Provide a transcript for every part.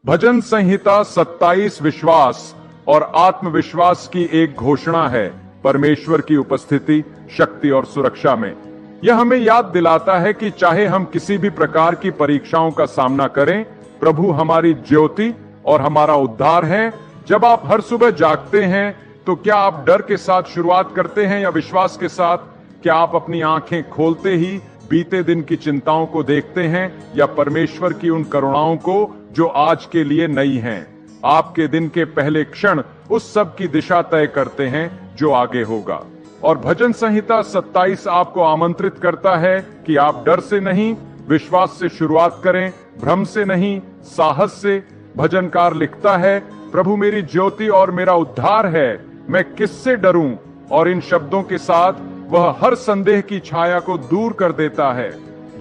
भजन संहिता 27 विश्वास और आत्मविश्वास की एक घोषणा है परमेश्वर की उपस्थिति, शक्ति और सुरक्षा में। यह हमें याद दिलाता है कि चाहे हम किसी भी प्रकार की परीक्षाओं का सामना करें, प्रभु हमारी ज्योति और हमारा उद्धार है। जब आप हर सुबह जागते हैं तो क्या आप डर के साथ शुरुआत करते हैं या विश्वास के साथ? क्या आप अपनी आंखें खोलते ही बीते दिन की चिंताओं को देखते हैं या परमेश्वर की उन करुणाओं को जो आज के लिए नई हैं? आपके दिन के पहले क्षण उस सब की दिशा तय करते हैं जो आगे होगा। और भजन संहिता 27 आपको आमंत्रित करता है कि आप डर से नहीं, विश्वास से शुरुआत करें, भ्रम से नहीं, साहस से। भजनकार लिखता है, प्रभु मेरी ज्योति और मेरा उद्धार है, मैं किससे डरूं? और इन शब्दों के साथ वह हर संदेह की छाया को दूर कर देता है।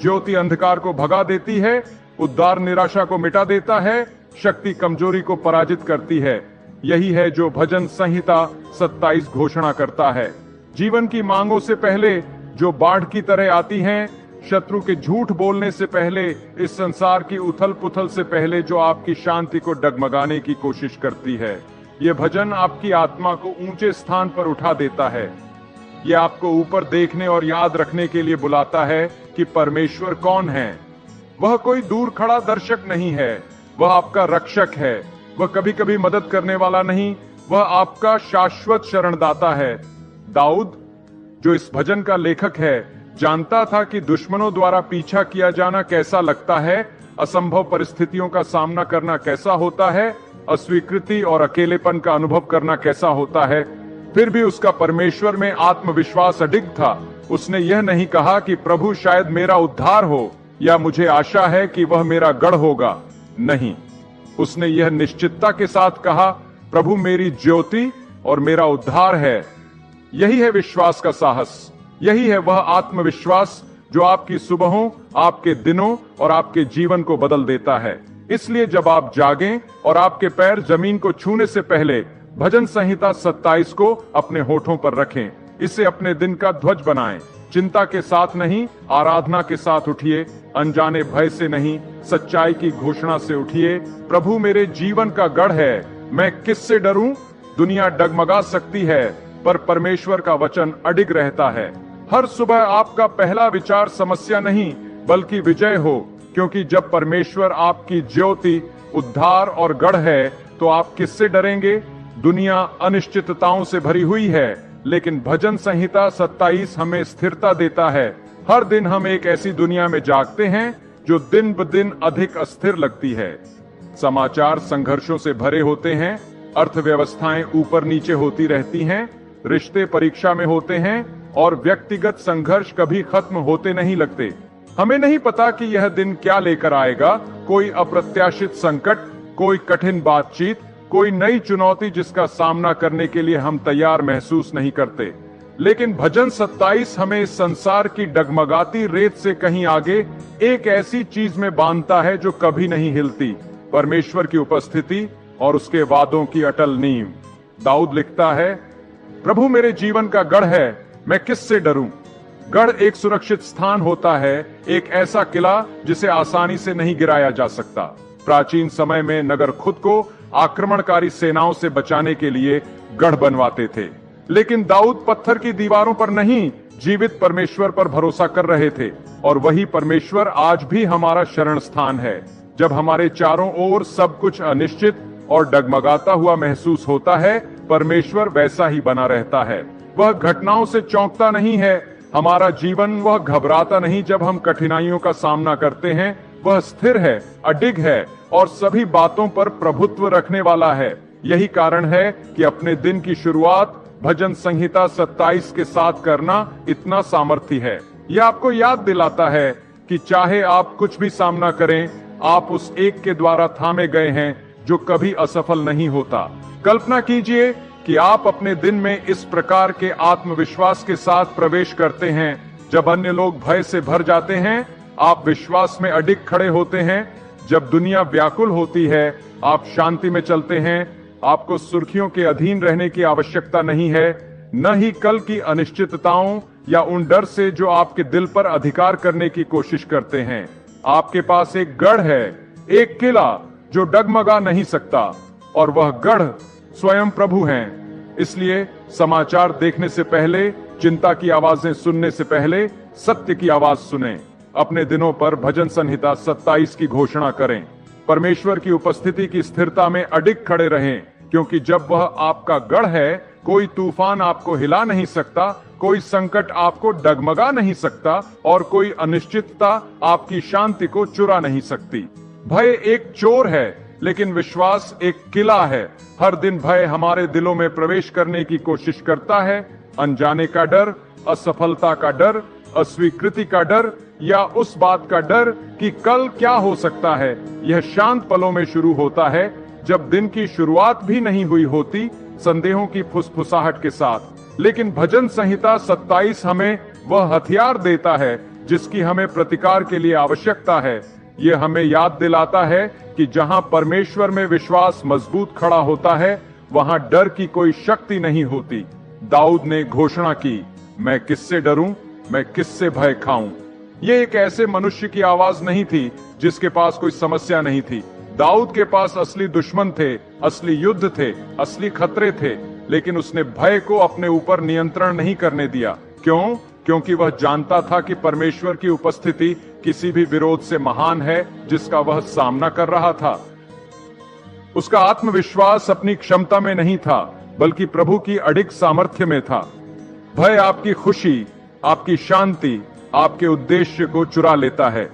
ज्योति अंधकार को भगा देती है, उद्धार निराशा को मिटा देता है, शक्ति कमजोरी को पराजित करती है। यही है जो भजन संहिता 27 घोषणा करता है। जीवन की मांगों से पहले जो बाढ़ की तरह आती हैं, शत्रु के झूठ बोलने से पहले, इस संसार की उथल पुथल से पहले जो आपकी शांति को डगमगाने की कोशिश करती है, ये भजन आपकी आत्मा को ऊंचे स्थान पर उठा देता है। ये आपको ऊपर देखने और याद रखने के लिए बुलाता है कि परमेश्वर कौन है। वह कोई दूर खड़ा दर्शक नहीं है, वह आपका रक्षक है। वह कभी कभी मदद करने वाला नहीं, वह आपका शाश्वत शरणदाता है। दाऊद, जो इस भजन का लेखक है, जानता था कि दुश्मनों द्वारा पीछा किया जाना कैसा लगता है, असंभव परिस्थितियों का सामना करना कैसा होता है, अस्वीकृति और अकेलेपन का अनुभव करना कैसा होता है। फिर भी उसका परमेश्वर में आत्मविश्वास अडिग था। उसने यह नहीं कहा कि प्रभु शायद मेरा उद्धार हो या मुझे आशा है कि वह मेरा गढ़ होगा। नहीं, उसने यह निश्चितता के साथ कहा, प्रभु मेरी ज्योति और मेरा उद्धार है। यही है विश्वास का साहस, यही है वह आत्मविश्वास जो आपकी सुबहों, आपके दिनों और आपके जीवन को बदल देता है। इसलिए जब आप जागें और आपके पैर जमीन को छूने से पहले भजन संहिता 27 को अपने होठों पर रखें। इसे अपने दिन का ध्वज बनाएं। चिंता के साथ नहीं, आराधना के साथ उठिए। अनजाने भय से नहीं, सच्चाई की घोषणा से उठिए। प्रभु मेरे जीवन का गढ़ है, मैं किससे डरूं? दुनिया डगमगा सकती है पर परमेश्वर का वचन अडिग रहता है। हर सुबह आपका पहला विचार समस्या नहीं बल्कि विजय हो, क्योंकि जब परमेश्वर आपकी ज्योति, उद्धार और गढ़ है तो आप किससे डरेंगे? दुनिया अनिश्चितताओं से भरी हुई है, लेकिन भजन संहिता 27 हमें स्थिरता देता है। हर दिन हम एक ऐसी दुनिया में जागते हैं जो दिन ब दिन अधिक अस्थिर लगती है। समाचार संघर्षों से भरे होते हैं, अर्थव्यवस्थाएं ऊपर नीचे होती रहती हैं, रिश्ते परीक्षा में होते हैं और व्यक्तिगत संघर्ष कभी खत्म होते नहीं लगते। हमें नहीं पता कि यह दिन क्या लेकर आएगा, कोई अप्रत्याशित संकट, कोई कठिन बातचीत, कोई नई चुनौती जिसका सामना करने के लिए हम तैयार महसूस नहीं करते। लेकिन भजन 27 हमें इस संसार की डगमगाती रेत से कहीं आगे एक ऐसी चीज में बांधता है जो कभी नहीं हिलती, परमेश्वर की उपस्थिति और उसके वादों की अटल नींव। दाऊद लिखता है, प्रभु मेरे जीवन का गढ़ है, मैं किससे डरूं? गढ़ एक सुरक्षित स्थान होता है, एक ऐसा किला जिसे आसानी से नहीं गिराया जा सकता। प्राचीन समय में नगर खुद को आक्रमणकारी सेनाओं से बचाने के लिए गढ़ बनवाते थे, लेकिन दाऊद पत्थर की दीवारों पर नहीं, जीवित परमेश्वर पर भरोसा कर रहे थे। और वही परमेश्वर आज भी हमारा शरण स्थान है। जब हमारे चारों ओर सब कुछ अनिश्चित और डगमगाता हुआ महसूस होता है, परमेश्वर वैसा ही बना रहता है। वह घटनाओं से चौंकता नहीं है, हमारा जीवन वह घबराता नहीं जब हम कठिनाइयों का सामना करते हैं। वह स्थिर है, अडिग है और सभी बातों पर प्रभुत्व रखने वाला है। यही कारण है कि अपने दिन की शुरुआत भजन संहिता 27 के साथ करना इतना सामर्थ्य है। यह आपको याद दिलाता है कि चाहे आप कुछ भी सामना करें, आप उस एक के द्वारा थामे गए हैं जो कभी असफल नहीं होता। कल्पना कीजिए कि आप अपने दिन में इस प्रकार के आत्मविश्वास के साथ प्रवेश करते हैं। जब अन्य लोग भय से भर जाते हैं, आप विश्वास में अडिग खड़े होते हैं। जब दुनिया व्याकुल होती है, आप शांति में चलते हैं। आपको सुर्खियों के अधीन रहने की आवश्यकता नहीं है, न ही कल की अनिश्चितताओं या उन डर से जो आपके दिल पर अधिकार करने की कोशिश करते हैं। आपके पास एक गढ़ है, एक किला, जो डगमगा नहीं सकता, और वह गढ़ स्वयं प्रभु हैं। इसलिए समाचार देखने से पहले, चिंता की आवाजें सुनने से पहले सत्य की आवाज सुने। अपने दिनों पर भजन संहिता 27 की घोषणा करें। परमेश्वर की उपस्थिति की स्थिरता में अडिग खड़े रहें, क्योंकि जब वह आपका गढ़ है, कोई तूफान आपको हिला नहीं सकता, कोई संकट आपको डगमगा नहीं सकता, और कोई अनिश्चितता आपकी शांति को चुरा नहीं सकती। भय एक चोर है, लेकिन विश्वास एक किला है। हर दिन भय हमारे दिलों में प्रवेश करने की कोशिश करता है। अनजाने का डर, असफलता का डर, अस्वीकृति का डर, या उस बात का डर कि कल क्या हो सकता है। यह शांत पलों में शुरू होता है, जब दिन की शुरुआत भी नहीं हुई होती, संदेहों की फुसफुसाहट के साथ। लेकिन भजन संहिता 27 हमें वह हथियार देता है जिसकी हमें प्रतिकार के लिए आवश्यकता है। यह हमें याद दिलाता है कि जहां परमेश्वर में विश्वास मजबूत खड़ा होता है, वहां डर की कोई शक्ति नहीं होती। दाऊद ने घोषणा की, मैं किससे डरूं, मैं किससे भय खाऊं। यह एक ऐसे मनुष्य की आवाज नहीं थी जिसके पास कोई समस्या नहीं थी। दाऊद के पास असली दुश्मन थे, असली युद्ध थे, असली खतरे थे, लेकिन उसने भय को अपने ऊपर नियंत्रण नहीं करने दिया। क्यों? क्योंकि वह जानता था कि परमेश्वर की उपस्थिति किसी भी विरोध से महान है जिसका वह सामना कर रहा था। उसका आत्मविश्वास अपनी क्षमता में नहीं था, बल्कि प्रभु की अडिग सामर्थ्य में था। भय आपकी खुशी, आपकी शांति, आपके उद्देश्य को चुरा लेता है।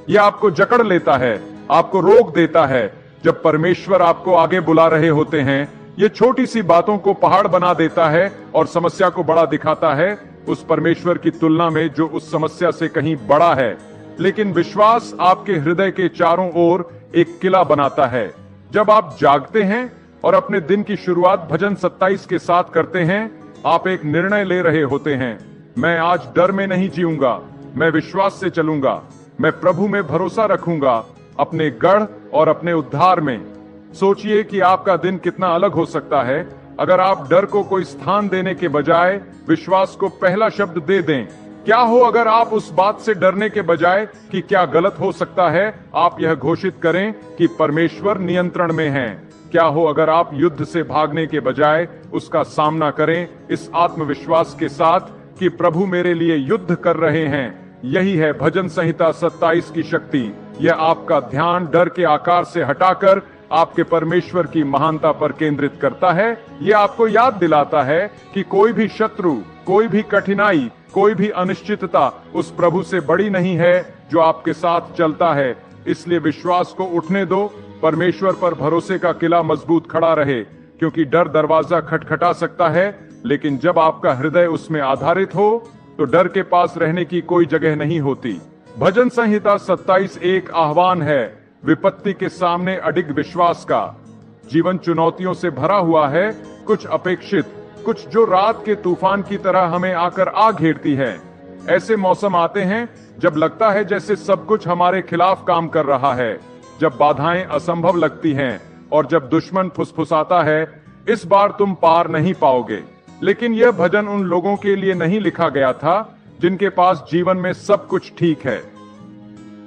यह आपको जकड़ लेता है, आपको रोक देता है। जब परमेश्वर आपको आगे बुला रहे होते हैं, ये छोटी सी बातों को पहाड़ बना देता है और समस्या को बड़ा दिखाता है, उस परमेश्वर की तुलना में जो उस समस्या से कहीं बड़ा है। लेकिन विश्वास आपके हृदय के चारों ओर एक किला बनाता है। जब आप जागते हैं और अपने दिन की शुरुआत भजन 27 के साथ करते हैं, आप एक निर्णय ले रहे होते हैं। मैं आज डर में नहीं जीऊंगा, मैं विश्वास से चलूंगा, मैं प्रभु में भरोसा रखूंगा, अपने गढ़ और अपने उद्धार में। सोचिए कि आपका दिन कितना अलग हो सकता है अगर आप डर को कोई स्थान देने के बजाय विश्वास को पहला शब्द दे दें। क्या हो अगर आप उस बात से डरने के बजाय कि क्या गलत हो सकता है, आप यह घोषित करें कि परमेश्वर नियंत्रण में है। क्या हो अगर आप युद्ध से भागने के बजाय उसका सामना करें इस आत्मविश्वास के साथ कि प्रभु मेरे लिए युद्ध कर रहे हैं। यही है भजन संहिता 27 की शक्ति। यह आपका ध्यान डर के आकार से हटाकर आपके परमेश्वर की महानता पर केंद्रित करता है। यह आपको याद दिलाता है कि कोई भी शत्रु, कोई भी कठिनाई, कोई भी अनिश्चितता उस प्रभु से बड़ी नहीं है जो आपके साथ चलता है। इसलिए विश्वास को उठने दो, परमेश्वर पर भरोसे का किला मजबूत खड़ा रहे, क्योंकि डर दरवाजा खटखटा सकता है, लेकिन जब आपका हृदय उसमें आधारित हो तो डर के पास रहने की कोई जगह नहीं होती। भजन संहिता 27 एक आह्वान है विपत्ति के सामने अडिग विश्वास का। जीवन चुनौतियों से भरा हुआ है, कुछ अपेक्षित, कुछ जो रात के तूफान की तरह हमें आकर आ घेरती है। ऐसे मौसम आते हैं जब लगता है जैसे सब कुछ हमारे खिलाफ काम कर रहा है, जब बाधाएं असंभव लगती हैं और जब दुश्मन फुसफुसाता है, इस बार तुम पार नहीं पाओगे। लेकिन यह भजन उन लोगों के लिए नहीं लिखा गया था जिनके पास जीवन में सब कुछ ठीक है।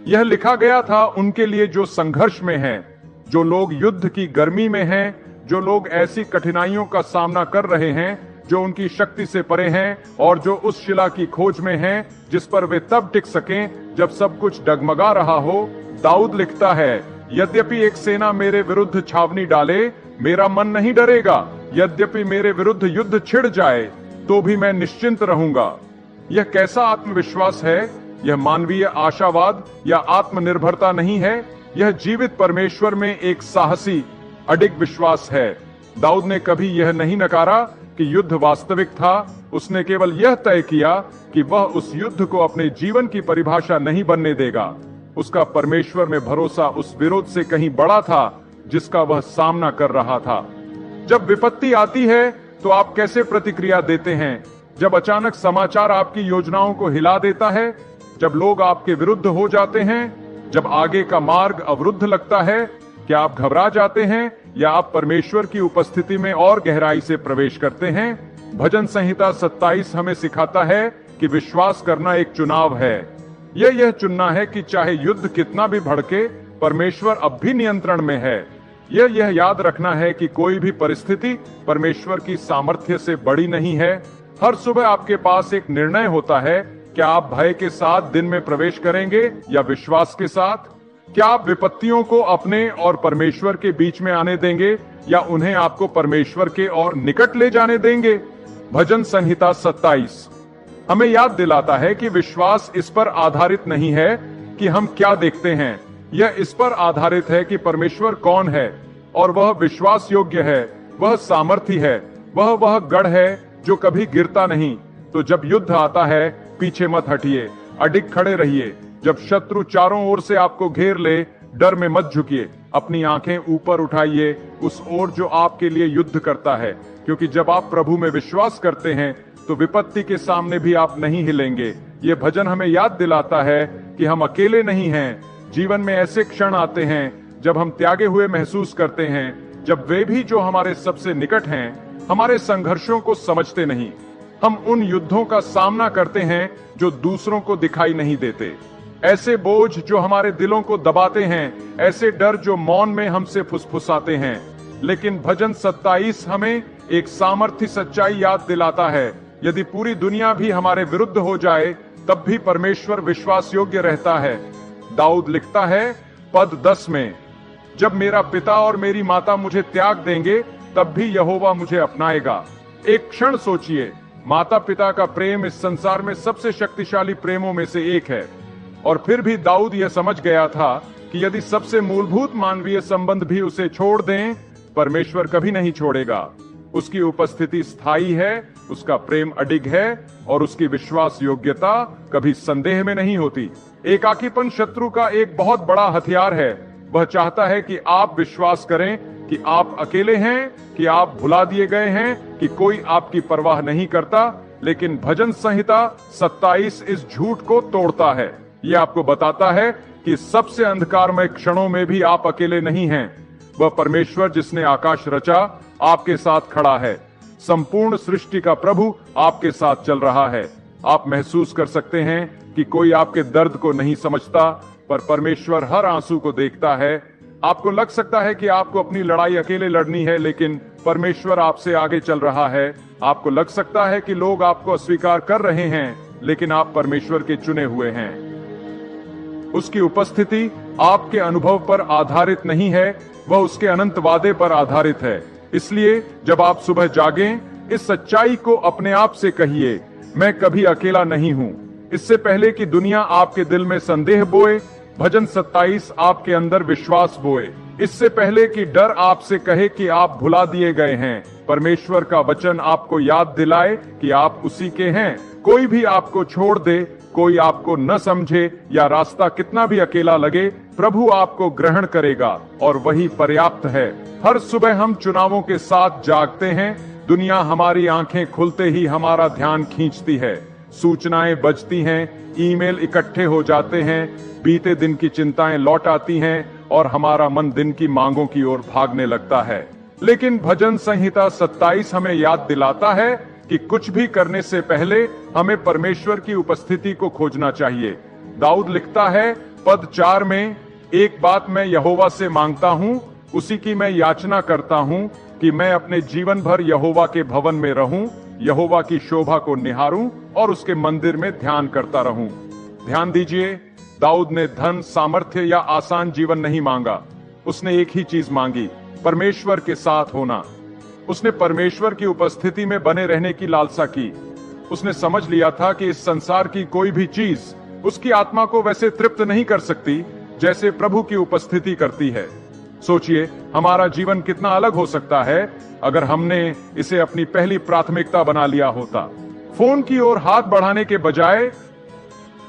यह लिखा गया था उनके लिए जो संघर्ष में हैं, जो लोग युद्ध की गर्मी में हैं, जो लोग ऐसी कठिनाइयों का सामना कर रहे हैं जो उनकी शक्ति से परे हैं, और जो उस शिला की खोज में हैं जिस पर वे तब टिक सकें जब सब कुछ डगमगा रहा हो। दाऊद लिखता है, यद्यपि एक सेना मेरे विरुद्ध छावनी डाले, मेरा मन नहीं डरेगा। यद्यपि मेरे विरुद्ध युद्ध छिड़ जाए, तो भी मैं निश्चिंत रहूंगा। यह कैसा आत्मविश्वास है? यह मानवीय आशावाद या आत्मनिर्भरता नहीं है, यह जीवित परमेश्वर में एक साहसी अडिग विश्वास है। दाऊद ने कभी यह नहीं नकारा कि युद्ध वास्तविक था, उसने केवल यह तय किया कि वह उस युद्ध को अपने जीवन की परिभाषा नहीं बनने देगा। उसका परमेश्वर में भरोसा उस विरोध से कहीं बड़ा था जिसका वह सामना कर रहा था। जब विपत्ति आती है तो आप कैसे प्रतिक्रिया देते हैं? जब अचानक समाचार आपकी योजनाओं को हिला देता है, जब लोग आपके विरुद्ध हो जाते हैं, जब आगे का मार्ग अवरुद्ध लगता है, क्या आप घबरा जाते हैं या आप परमेश्वर की उपस्थिति में और गहराई से प्रवेश करते हैं? भजन संहिता 27 हमें सिखाता है कि विश्वास करना एक चुनाव है। यह चुनना है कि चाहे युद्ध कितना भी भड़के, परमेश्वर अब भी नियंत्रण में है। यह याद रखना है कि कोई भी परिस्थिति परमेश्वर की सामर्थ्य से बड़ी नहीं है। हर सुबह आपके पास एक निर्णय होता है, क्या आप भय के साथ दिन में प्रवेश करेंगे या विश्वास के साथ? क्या आप विपत्तियों को अपने और परमेश्वर के बीच में आने देंगे या उन्हें आपको परमेश्वर के और निकट ले जाने देंगे? भजन संहिता 27 हमें याद दिलाता है कि विश्वास इस पर आधारित नहीं है कि हम क्या देखते हैं, यह इस पर आधारित है कि परमेश्वर कौन है और वह विश्वास योग्य है, वह सामर्थी है, वह गढ़ है जो कभी गिरता नहीं। तो जब युद्ध आता है, पीछे मत हटिए, अडिग खड़े रहिए। जब शत्रु चारों ओर से आपको घेर ले, डर में मत झुकिए, अपनी आंखें ऊपर उठाइए उस ओर जो आपके लिए युद्ध करता है, क्योंकि जब आप प्रभु में विश्वास करते हैं तो विपत्ति के सामने भी आप नहीं हिलेंगे। ये भजन हमें याद दिलाता है कि हम अकेले नहीं हैं। जीवन में ऐसे क्षण आते हैं जब हम त्यागे हुए महसूस करते हैं, जब वे भी जो हमारे सबसे निकट हैं हमारे संघर्षों को समझते नहीं। हम उन युद्धों का सामना करते हैं जो दूसरों को दिखाई नहीं देते, ऐसे बोझ जो हमारे दिलों को दबाते हैं, ऐसे डर जो मौन में हमसे फुसफुसाते हैं। लेकिन भजन 27 हमें एक सामर्थी सच्चाई याद दिलाता है, यदि पूरी दुनिया भी हमारे विरुद्ध हो जाए तब भी परमेश्वर विश्वास योग्य रहता है। दाऊद लिखता है पद 10 में, जब मेरा पिता और मेरी माता मुझे त्याग देंगे तब भी यहोवा मुझे अपनाएगा। एक क्षण सोचिए, माता पिता का प्रेम इस संसार में सबसे शक्तिशाली प्रेमों में से एक है, और फिर भी दाऊद यह समझ गया था कि यदि सबसे मूलभूत मानवीय संबंध भी उसे छोड़ दें, परमेश्वर कभी नहीं छोड़ेगा। उसकी उपस्थिति स्थायी है, उसका प्रेम अडिग है और उसकी विश्वास योग्यता कभी संदेह में नहीं होती। एकाकीपन शत्रु का एक बहुत बड़ा हथियार है। वह चाहता है कि आप विश्वास करें कि आप अकेले हैं, कि आप भुला दिए गए हैं, कि कोई आपकी परवाह नहीं करता। लेकिन भजन संहिता 27 इस झूठ को तोड़ता है। यह आपको बताता है कि सबसे अंधकारमय क्षणों में भी आप अकेले नहीं हैं। वह परमेश्वर जिसने आकाश रचा आपके साथ खड़ा है। संपूर्ण सृष्टि का प्रभु आपके साथ चल रहा है। आप महसूस कर सकते हैं कि कोई आपके दर्द को नहीं समझता, पर परमेश्वर हर आंसू को देखता है। आपको लग सकता है कि आपको अपनी लड़ाई अकेले लड़नी है, लेकिन परमेश्वर आपसे आगे चल रहा है। आपको लग सकता है कि लोग आपको अस्वीकार कर रहे हैं, लेकिन आप परमेश्वर के चुने हुए हैं। उसकी उपस्थिति आपके अनुभव पर आधारित नहीं है, वह उसके अनंत वादे पर आधारित है। इसलिए जब आप सुबह जागें, इस सच्चाई को अपने आप से कहिए, मैं कभी अकेला नहीं हूँ। इससे पहले कि दुनिया आपके दिल में संदेह बोए, भजन 27 आपके अंदर विश्वास बोए। इससे पहले कि डर आपसे कहे कि आप भुला दिए गए हैं, परमेश्वर का वचन आपको याद दिलाए कि आप उसी के हैं। कोई भी आपको छोड़ दे, कोई आपको न समझे या रास्ता कितना भी अकेला लगे, प्रभु आपको ग्रहण करेगा और वही पर्याप्त है। हर सुबह हम चुनावों के साथ जागते हैं। दुनिया हमारी आंखें खुलते ही हमारा ध्यान खींचती है। सूचनाएं बजती हैं, ईमेल इकट्ठे हो जाते हैं, बीते दिन की चिंताएं लौट आती हैं और हमारा मन दिन की मांगों की ओर भागने लगता है। लेकिन भजन संहिता 27 हमें याद दिलाता है कि कुछ भी करने से पहले हमें परमेश्वर की उपस्थिति को खोजना चाहिए। दाऊद लिखता है पद 4 में, एक बात मैं यहोवा से मांगता हूँ, उसी की मैं याचना करता हूँ कि मैं अपने जीवन भर यहोवा के भवन में रहूं, यहोवा की शोभा को निहारूं और उसके मंदिर में ध्यान करता रहूं। ध्यान दीजिए, दाऊद ने धन, सामर्थ्य या आसान जीवन नहीं मांगा। उसने एक ही चीज मांगी, परमेश्वर के साथ होना। उसने परमेश्वर की उपस्थिति में बने रहने की लालसा की। उसने समझ लिया था कि इस संसार की कोई भी चीज उसकी आत्मा को वैसे तृप्त नहीं कर सकती जैसे प्रभु की उपस्थिति करती है। सोचिए, हमारा जीवन कितना अलग हो सकता है अगर हमने इसे अपनी पहली प्राथमिकता बना लिया होता। फोन की ओर हाथ बढ़ाने के बजाय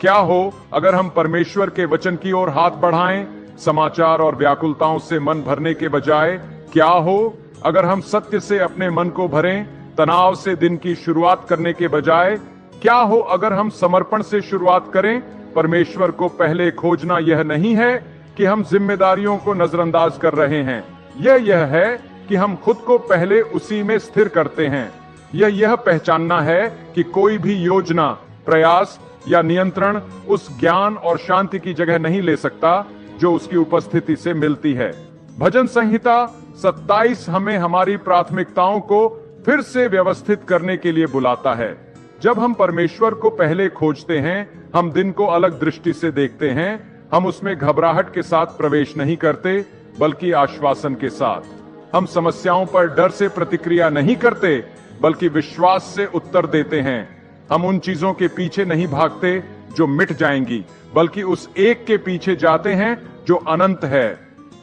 क्या हो अगर हम परमेश्वर के वचन की ओर हाथ बढ़ाएं? समाचार और व्याकुलताओं से मन भरने के बजाय क्या हो अगर हम सत्य से अपने मन को भरें? तनाव से दिन की शुरुआत करने के बजाय क्या हो अगर हम समर्पण से शुरुआत करें? परमेश्वर को पहले खोजना यह नहीं है कि हम जिम्मेदारियों को नजरअंदाज कर रहे हैं, यह है कि हम खुद को पहले उसी में स्थिर करते हैं। यह पहचानना है कि कोई भी योजना, प्रयास या नियंत्रण उस ज्ञान और शांति की जगह नहीं ले सकता जो उसकी उपस्थिति से मिलती है। भजन संहिता 27 हमें हमारी प्राथमिकताओं को फिर से व्यवस्थित करने के लिए बुलाता है। जब हम परमेश्वर को पहले खोजते हैं, हम दिन को अलग दृष्टि से देखते हैं। हम उसमें घबराहट के साथ प्रवेश नहीं करते, बल्कि आश्वासन के साथ। हम समस्याओं पर डर से प्रतिक्रिया नहीं करते, बल्कि विश्वास से उत्तर देते हैं। हम उन चीजों के पीछे नहीं भागते जो मिट जाएंगी, बल्कि उस एक के पीछे जाते हैं जो अनंत है।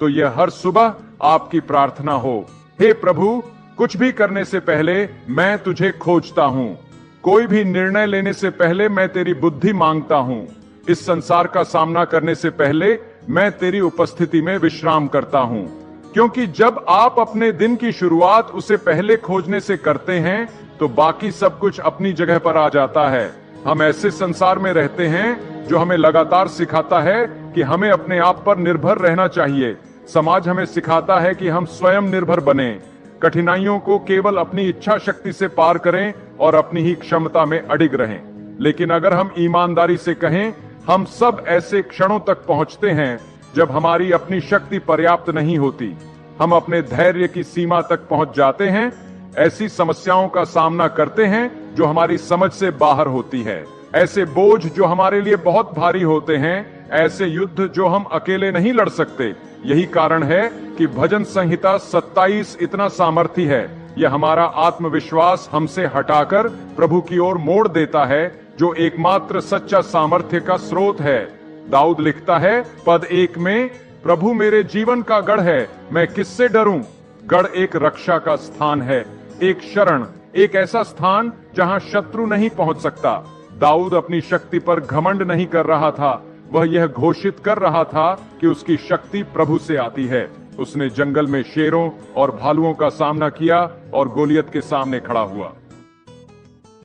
तो यह हर सुबह आपकी प्रार्थना हो, हे प्रभु, कुछ भी करने से पहले मैं तुझे खोजता हूँ। कोई भी निर्णय लेने से पहले मैं तेरी बुद्धि मांगता हूँ। इस संसार का सामना करने से पहले मैं तेरी उपस्थिति में विश्राम करता हूँ, क्योंकि जब आप अपने दिन की शुरुआत उसे पहले खोजने से करते हैं, तो बाकी सब कुछ अपनी जगह पर आ जाता है। हम ऐसे संसार में रहते हैं जो हमें लगातार सिखाता है कि हमें अपने आप पर निर्भर रहना चाहिए। समाज हमें सिखाता है कि हम स्वयं निर्भर बने, कठिनाइयों को केवल अपनी इच्छा शक्ति से पार करें और अपनी ही क्षमता में अडिग रहें। लेकिन अगर हम ईमानदारी से कहें, हम सब ऐसे क्षणों तक पहुंचते हैं जब हमारी अपनी शक्ति पर्याप्त नहीं होती। हम अपने धैर्य की सीमा तक पहुंच जाते हैं, ऐसी समस्याओं का सामना करते हैं जो हमारी समझ से बाहर होती है, ऐसे बोझ जो हमारे लिए बहुत भारी होते हैं, ऐसे युद्ध जो हम अकेले नहीं लड़ सकते। यही कारण है कि भजन संहिता 27 इतना सामर्थी है। यह हमारा आत्मविश्वास हमसे हटाकर प्रभु की ओर मोड़ देता है, जो एकमात्र सच्चा सामर्थ्य का स्रोत है। दाऊद लिखता है पद 1 में, प्रभु मेरे जीवन का गढ़ है, मैं किससे डरूं। गढ़ एक रक्षा का स्थान है, एक शरण, एक ऐसा स्थान जहां शत्रु नहीं पहुंच सकता। दाऊद अपनी शक्ति पर घमंड नहीं कर रहा था, वह यह घोषित कर रहा था कि उसकी शक्ति प्रभु से आती है। उसने जंगल में शेरों और भालुओं का सामना किया और गोलियत के सामने खड़ा हुआ।